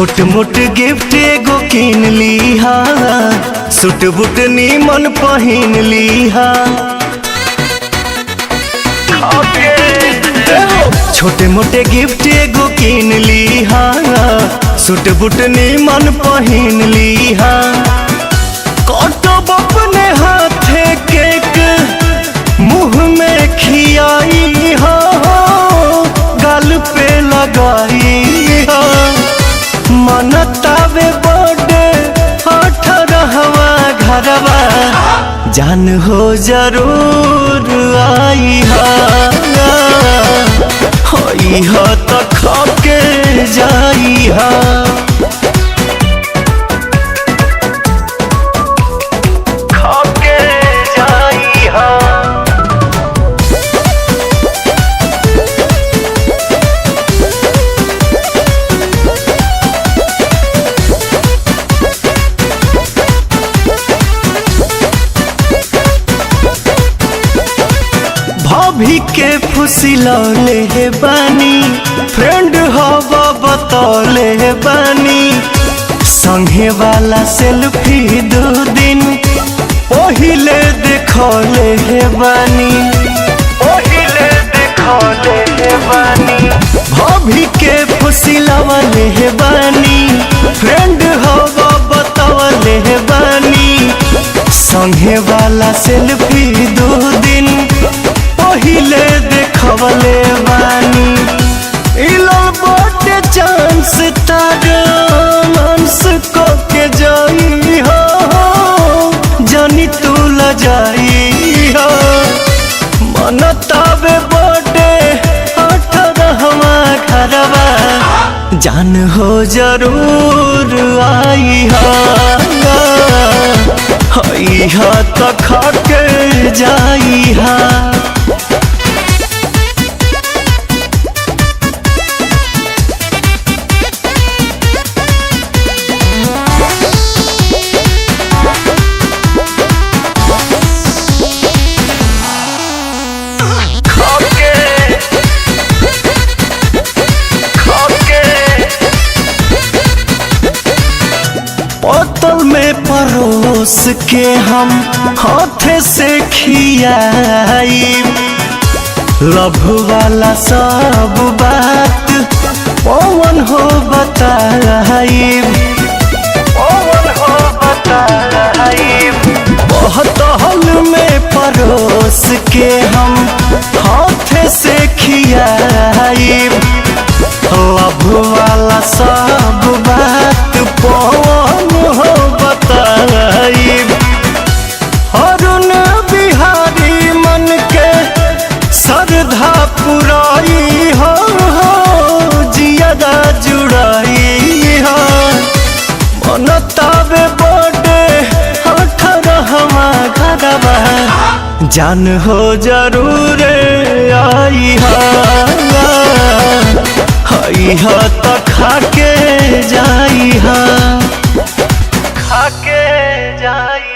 छोट मोट गिफ्ट एगो किन लीहा, सूट बूट नीमन पहिन लीहा। छोटे मोटे गिफ्ट एगो किन लीहा, सूट बूट नीमन पहिन लीहा। कटब अपने हाथे केक मुँह में खियाई हो, गाल पे लगाई हो। मनतावे बर्थडे 18वां घरवा, जान हो जरूर आई हा तो खाके जाई हा। खाके जाई हा। भाभी के फुसिलौले हे बानी, फ्रेंड हवा बतौले हे बानी। संगे वाला सेल्फी 2 दिन पहिले देखौले हे बानी, पहिले देखौले हे बानी। भाभी के फुसिलौले हे बानी, फ्रेंड हवा बतौले हे बानी। संगे वाला सेल्फी 2 दिन पहिले देखवले बानी। इलल बटे चांस तारंस को के जाई हो, जानी तू ल जाई हो। मनतावे बटे 18वां घरवा, जान हो जरूर आई हा तो खाके जाई हा। बोतल में परोस के हम हाथे से खियाई। लव वाला सब बात पवन हो बताई, पवन हो बताई। बोतल में परोस के हम हाथे से खियाई। लव वाला सब बात पवन हो बताई। अरुण बिहारी मन के श्रद्धा पुराई हो, जियादा जुड़ाई हो। मनतावे बर्थडे 18वां घरवा, जान हो जरूर आई हा तो खाके जाई हा। खाके जाई।